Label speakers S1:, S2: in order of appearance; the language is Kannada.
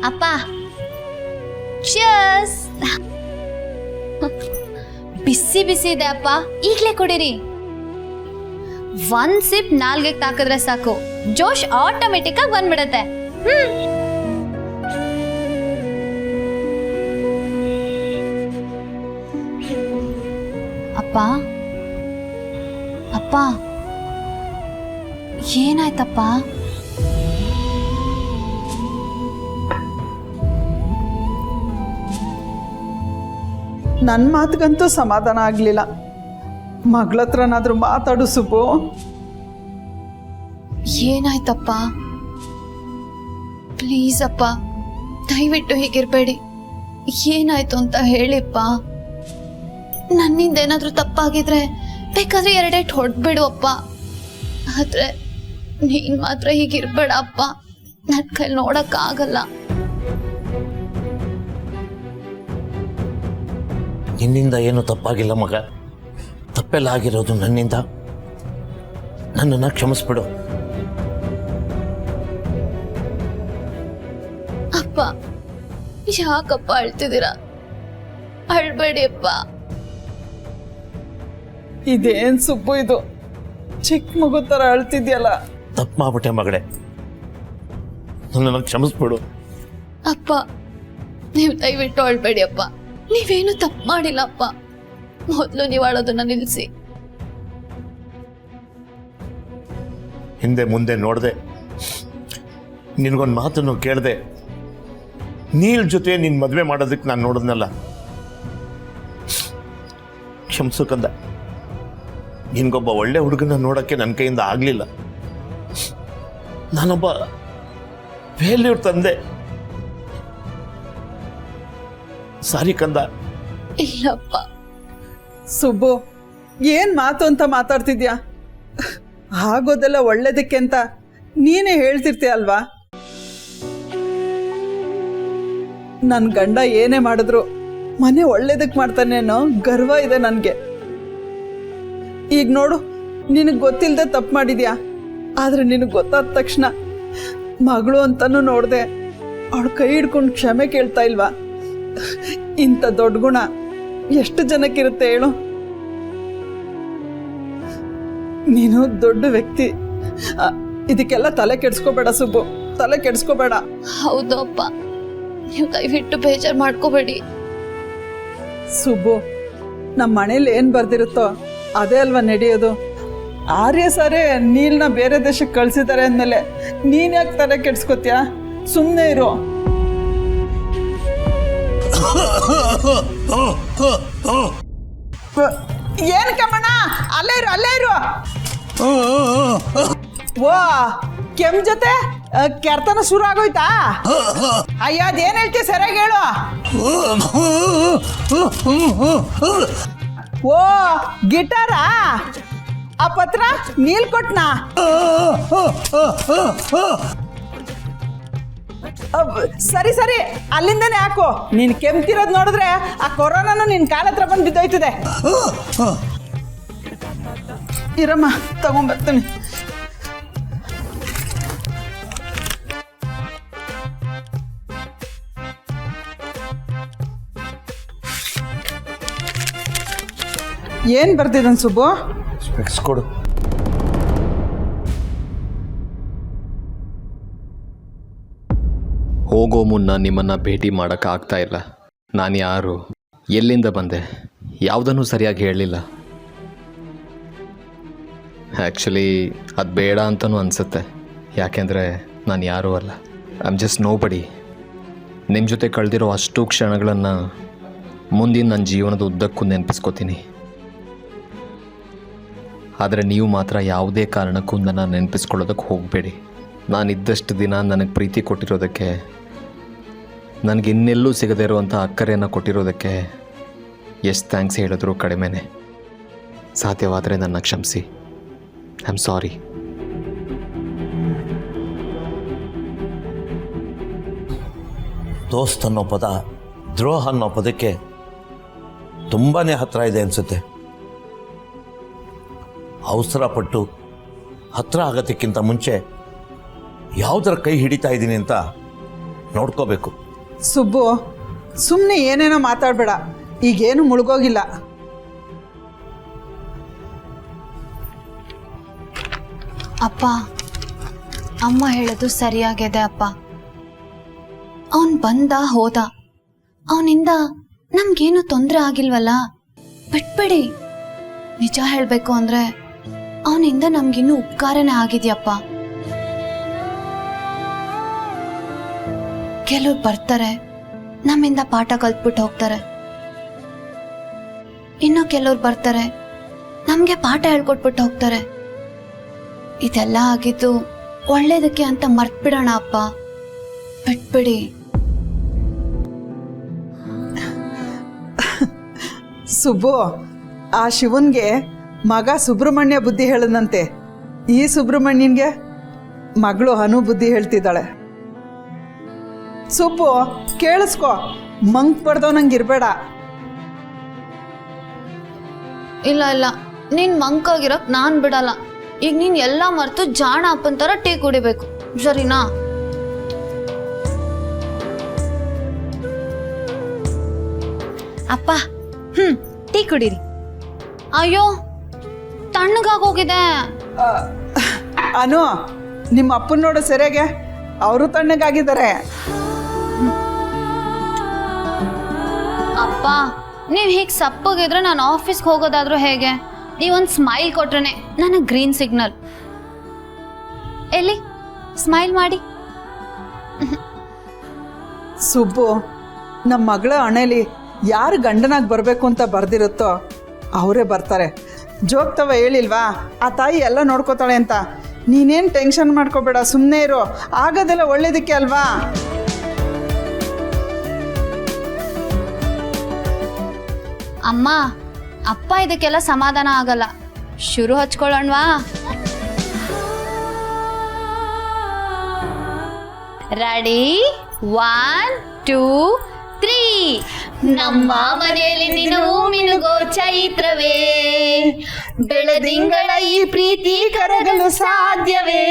S1: ಅಪ್ಪ ಚಿಯರ್ಸ್. ಬಿಸಿ ಬಿಸಿ ಇದೆ ಅಪ್ಪ, ಈಗ್ಲೇ ಕುಡೀರಿ. ಒಂದ್ ಸಿಪ್ ನಾಲ್ಗೆಗೆ ತಾಕಿದ್ರೆ ಸಾಕು, ಜೋಶ್ ಆಟೋಮೆಟಿಕ್ ಆಗಿ ಬಂದ್ಬಿಡತ್ತೆ. ಅಪ್ಪ ಅಪ್ಪ ಏನಾಯ್ತಪ್ಪ?
S2: ನನ್ನ ಮಾತಿಗಂತೂ ಸಮಾಧಾನ ಆಗಲಿಲ್ಲ. ಮಗಳತ್ರನಾದ್ರೂ ಮಾತಾಡು ಸುಬ್ಬು.
S1: ಏನಾಯ್ತಪ್ಪ? ಪ್ಲೀಸ್ ಅಪ್ಪ, ದಯವಿಟ್ಟು ಹೀಗಿರ್ಬೇಡಿ. ಏನಾಯ್ತು ಅಂತ ಹೇಳಿಪ್ಪ. ನನ್ನಿಂದ ಏನಾದ್ರೂ ತಪ್ಪಾಗಿದ್ರೆ ಬೇಕಾದ್ರೆ 2 ಏಟು ಹೊಡ್ಬಿಡು ಅಪ್ಪ. ಆದ್ರೆ ನೀನ್ ಮಾತ್ರ ಹೀಗಿರ್ಬೇಡ ಅಪ್ಪ, ನನ್ನ ಕೈ ನೋಡಕ್ಕಾಗಲ್ಲ.
S3: ನಿನ್ನಿಂದ ಏನು ತಪ್ಪಾಗಿಲ್ಲ ಮಗ, ತಪ್ಪೆಲ್ಲ ಆಗಿರೋದು ನನ್ನಿಂದ. ನನ್ನನ್ನು ಕ್ಷಮಿಸ್ಬಿಡು.
S1: ಅಪ್ಪ ಯಾಕಪ್ಪ ಅಳ್ತಿದ್ದೀರಾ? ಅಳ್ಬೇಡಿ ಅಪ್ಪ.
S2: ಇದೇನು ಸುಬ್ಬು ಇದು, ಚಿಕ್ಕ ಮಗು ಥರ ಅಳ್ತಿದ್ಯಲ್ಲ.
S3: ತಪ್ಪು ಮಾಡ್ಬಿಟ್ಟೆ ಮಗಳೇ, ನನ್ನನ್ನು ಕ್ಷಮಿಸ್ಬಿಡು.
S1: ಅಪ್ಪ ನೀವು ದಯವಿಟ್ಟು ಅಳ್ಬೇಡಿ ಅಪ್ಪ, ನೀವೇನು ತಪ್ಪು ಮಾಡಿಲ್ಲ ಅಪ್ಪ. ಮೊದಲು ನೀವು ಅಳೋದನ್ನ ನಿಲ್ಲಿಸಿ.
S3: ಹಿಂದೆ ಮುಂದೆ ನೋಡಿದೆ, ನಿನಗೊಂದು ಮಾತನ್ನು ಕೇಳಿದೆ. ನೀಲ್ ಜೊತೆ ನಿನ್ನ ಮದುವೆ ಮಾಡೋದಕ್ಕೆ ನಾನು ನೋಡಿದ್ನಲ್ಲ, ಕ್ಷಮಿಸು ಕಂದ. ನಿನ್ಗೊಬ್ಬ ಒಳ್ಳೆ ಹುಡುಗನ ನೋಡೋಕ್ಕೆ ನನ್ನ ಕೈಯಿಂದ ಆಗಲಿಲ್ಲ. ನಾನೊಬ್ಬ ಫೇಲ್ಯೂರ್ ತಂದೆ. ಸಾರಿ ಕಂದ.
S1: ಇಲ್ಲಪ್ಪ.
S2: ಸುಬ್ಬು, ಏನು ಮಾತು ಅಂತ ಮಾತಾಡ್ತಿದ್ಯಾ? ಆಗೋದೆಲ್ಲ ಒಳ್ಳೇದಕ್ಕೆ ಅಂತ ನೀನೇ ಹೇಳ್ತಿರ್ತೀಯ ಅಲ್ವಾ? ನನ್ನ ಗಂಡ ಏನೇ ಮಾಡಿದ್ರು ಮನೆ ಒಳ್ಳೇದಕ್ಕೆ ಮಾಡ್ತಾನೆ ಅನ್ನೋ ಗರ್ವ ಇದೆ ನನಗೆ. ಈಗ ನೋಡು, ನಿನಗೆ ಗೊತ್ತಿಲ್ಲದೆ ತಪ್ಪು ಮಾಡಿದ್ಯಾ. ಆದರೆ ನಿನಗೆ ಗೊತ್ತಾದ ತಕ್ಷಣ ಮಗಳು ಅಂತನೂ ನೋಡಿದೆ ಅವಳು ಕೈ ಹಿಡ್ಕೊಂಡು ಕ್ಷಮೆ ಕೇಳ್ತಾ ಇಲ್ವಾ? ಇಂಥ ದೊಡ್ಡ ಗುಣ ಎಷ್ಟು ಜನಕ್ಕಿರುತ್ತೆ ಹೇಳು? ನೀನು ದೊಡ್ಡ ವ್ಯಕ್ತಿ. ಇದಕ್ಕೆಲ್ಲ ತಲೆ ಕೆಡಿಸ್ಕೋಬೇಡ ಸುಬ್ಬು, ತಲೆ ಕೆಡಿಸ್ಕೋಬೇಡ.
S1: ಹೌದು ಅಪ್ಪ, ನೀವು ದಯವಿಟ್ಟು ಬೇಜಾರು ಮಾಡ್ಕೋಬೇಡಿ.
S2: ಸುಬ್ಬು, ನಮ್ಮ ಮನೇಲಿ ಏನು ಬರ್ದಿರುತ್ತೋ ಅದೇ ಅಲ್ವಾ ನಡೆಯೋದು. ಆರ್ಯ ಸಾರೇ ನೀಲ್ನ ಬೇರೆ ದೇಶಕ್ಕೆ ಕಳಿಸಿದ್ದಾರೆ ಅಂದಮೇಲೆ ನೀನು ಯಾಕೆ ತಲೆ ಕೆಡಿಸ್ಕೋತೀಯ? ಸುಮ್ಮನೆ ಇರು. ಏನು ಕಮ್ಮಣ್ಣ, ಅಲ್ಲೇ ಇರು, ಅಲ್ಲೇ ಇರು. ಓ, ಕೆಮ್ಮ ಜೊತೆ ಕೆರ್ತನ ಶುರು ಆಗೋಯ್ತಾ? ಅಯ್ಯ, ಅದೇನು ಹೇಳ್ತೀಯ ಸರಿಯಾಗಿ ಹೇಳು. ಓ, ಗಿಟಾರಾ? ಆ ಪತ್ರ ನೀಲ್ ಕೊಟ್ನಾ? ಸರಿ ಸರಿ, ಅಲ್ಲಿಂದನೇ ಹಾಕು. ನೀನು ಕೆಮ್ತಿರೋದು ನೋಡಿದ್ರೆ ಆ ಕೊರೋನಾನು ನಿನ್ನ ಕಾಲ ಹತ್ರ ಬಂದು ಬಿದ್ದೋಯ್ತದೆ. ಇರಮ್ಮ, ತಗೊಂಬರ್ತೀನಿ. ಏನು ಬರ್ತಿದ್ದಾನೆ ಸುಬ್ಬು?
S3: ಸ್ಪೆಕ್ಸ್ ಕೊಡು.
S4: ಹೋಗೋ ಮುನ್ನ ನಿಮ್ಮನ್ನು ಭೇಟಿ ಮಾಡೋಕ್ಕಾಗ್ತಾ ಇಲ್ಲ. ನಾನು ಯಾರು, ಎಲ್ಲಿಂದ ಬಂದೆ, ಯಾವುದನ್ನು ಸರಿಯಾಗಿ ಹೇಳಲಿಲ್ಲ. ಆ್ಯಕ್ಚುಲಿ ಅದು ಬೇಡ ಅಂತಲೂ ಅನಿಸುತ್ತೆ. ಯಾಕೆಂದರೆ ನಾನು ಯಾರೂ ಅಲ್ಲ. I am just nobody. ನಿಮ್ಮ ಜೊತೆ ಕಳೆದಿರೋ ಅಷ್ಟು ಕ್ಷಣಗಳನ್ನು ಮುಂದಿನ ನನ್ನ ಜೀವನದ ಉದ್ದಕ್ಕೂ ನೆನಪಿಸ್ಕೋತೀನಿ. ಆದರೆ ನೀವು ಮಾತ್ರ ಯಾವುದೇ ಕಾರಣಕ್ಕೂ ನನ್ನ ನೆನಪಿಸ್ಕೊಳ್ಳೋದಕ್ಕೆ ಹೋಗಬೇಡಿ. ನಾನಿದ್ದಷ್ಟು ದಿನ ನನಗೆ ಪ್ರೀತಿ ಕೊಟ್ಟಿರೋದಕ್ಕೆ, ನನಗೆ ಇನ್ನೆಲ್ಲೂ ಸಿಗದೇ ಇರುವಂಥ ಅಕ್ಕರೆಯನ್ನು ಕೊಟ್ಟಿರೋದಕ್ಕೆ ಎಷ್ಟು ಥ್ಯಾಂಕ್ಸ್ ಹೇಳಿದ್ರು ಕಡಿಮೆನೇ. ಸಾಧ್ಯವಾದರೆ ನನ್ನ ಕ್ಷಮಿಸಿ. I am sorry.
S3: ದೋಸ್ತ್ ಅನ್ನೋ ಪದ ದ್ರೋಹ ಅನ್ನೋ ಪದಕ್ಕೆ ತುಂಬಾ ಹತ್ತಿರ ಇದೆ ಅನಿಸುತ್ತೆ. ಅವಸರಪಟ್ಟು ಹತ್ತಿರ ಆಗೋದಕ್ಕಿಂತ ಮುಂಚೆ ಯಾವುದರ ಕೈ ಹಿಡಿತಾ ಇದ್ದೀನಿ ಅಂತ ನೋಡ್ಕೋಬೇಕು.
S2: ಸುಬ್ಬು, ಸುಮ್ಮನೆ ಏನೇನೋ ಮಾತಾಡಬೇಡ. ಈಗೇನು ಮುಳುಗೋಗಿಲ್ಲ.
S1: ಅಪ್ಪ, ಅಮ್ಮ ಹೇಳೋದು ಸರಿಯಾಗಿದೆ ಅಪ್ಪ. ಅವನ್ ಬಂದ ಹೋದ, ಅವನಿಂದ ನಮ್ಗೇನು ತೊಂದರೆ ಆಗಿಲ್ವಲ್ಲ, ಬಿಟ್ಬಿಡಿ. ನಿಜ ಹೇಳ್ಬೇಕು ಅಂದ್ರೆ ಅವನಿಂದ ನಮ್ಗಿನ್ನೂ ಉಪಕಾರನೇ ಆಗಿದ್ಯಪ್ಪ. ಕೆಲವ್ರು ಬರ್ತಾರೆ, ನಮ್ಮಿಂದ ಪಾಠ ಕಲ್ತ್ಬಿಟ್ಟು ಹೋಗ್ತಾರೆ. ಇನ್ನು ಕೆಲವ್ರು ಬರ್ತಾರೆ, ನಮ್ಗೆ ಪಾಠ ಹೇಳ್ಕೊಟ್ಬಿಟ್ಟು ಹೋಗ್ತಾರೆ. ಇದೆಲ್ಲ ಆಗಿದ್ದು ಒಳ್ಳೇದಕ್ಕೆ ಅಂತ ಮರ್ತ್ಬಿಡೋಣ ಅಪ್ಪ, ಬಿಟ್ಬಿಡಿ.
S2: ಸುಬ್ಬು, ಆ ಶಿವನ್ಗೆ ಮಗ ಸುಬ್ರಹ್ಮಣ್ಯ ಬುದ್ಧಿ ಹೇಳದಂತೆ, ಈ ಸುಬ್ರಹ್ಮಣ್ಯನ್ಗೆ ಮಗಳು ಅನು ಬುದ್ಧಿ ಹೇಳ್ತಿದ್ದಾಳೆ. ಸುಬ್ಬು, ಕೇಳಿಸ್ಕೊ, ಮಂಕ್ ಬಡ್ದವನಂಗಿರ್ಬೇಡ.
S1: ಇಲ್ಲ ಇಲ್ಲ, ನೀನ್ ಮಂಕಾಗಿರಕ್ ನಾನ್ ಬಿಡಲ್ಲ. ಈಗ ನೀನ್ ಎಲ್ಲ ಮರ್ತು ಜಾಣ ಅಪ್ಪನ್ ತರ ಟೀ ಕುಡಿಬೇಕು, ಸರಿನಾ?
S5: ಅಪ್ಪ ಟೀ ಕುಡೀರಿ.
S1: ಅಯ್ಯೋ, ತಣ್ಣಗಾಗೋಗಿದೆ.
S2: ಅನು, ನಿಮ್ಮ ಅಪ್ಪನ ನೋಡು ಸರಿಯಾಗೆ, ಅವರು ತಣ್ಣಗಾಗಿದ್ದಾರೆ.
S1: ಅಪ್ಪ, ನೀವ್ ಹೀಗ್ ಸಪ್ಪಗಿದ್ರೆ ನಾನು ಆಫೀಸ್ಗೆ ಹೋಗೋದಾದ್ರೂ ಹೇಗೆ? ನೀವೊಂದು ಸ್ಮೈಲ್ ಕೊಟ್ರೆ ನನಗೆ ಗ್ರೀನ್ ಸಿಗ್ನಲ್. ಎಲ್ಲಿ ಸ್ಮೈಲ್ ಮಾಡಿ.
S2: ಸುಬ್ಬು, ನಮ್ಮ ಮಗಳ ಹಣೆಲಿ ಯಾರು ಗಂಡನಾಗಿ ಬರಬೇಕು ಅಂತ ಬರ್ದಿರುತ್ತೋ ಅವರೇ ಬರ್ತಾರೆ. ಜೋಗ್ತವ ಹೇಳಿಲ್ವಾ, ಆ ತಾಯಿ ಎಲ್ಲ ನೋಡ್ಕೋತಾಳೆ ಅಂತ. ನೀನೇನು ಟೆನ್ಷನ್ ಮಾಡ್ಕೋಬೇಡ, ಸುಮ್ಮನೆ ಇರೋ. ಆಗೋದೆಲ್ಲ ಒಳ್ಳೇದಕ್ಕೆ ಅಲ್ವಾ?
S1: ಅಮ್ಮ, ಅಪ್ಪ ಇದಕ್ಕೆಲ್ಲ ಸಮಾಧಾನ ಆಗಲ್ಲ. ಶುರು ಹಚ್ಕೊಳ್ಳೋಣವಾ? ರೆಡಿ? 1 2 3. ನಮ್ಮ ಮನೆಯಲ್ಲಿ ದಿನವೂ ಮಿನುಗೋ ಚೈತ್ರವೇ, ಬೆಳದಿಂಗಳ ಈ ಪ್ರೀತಿ ಕರಗಲು ಸಾಧ್ಯವೇ?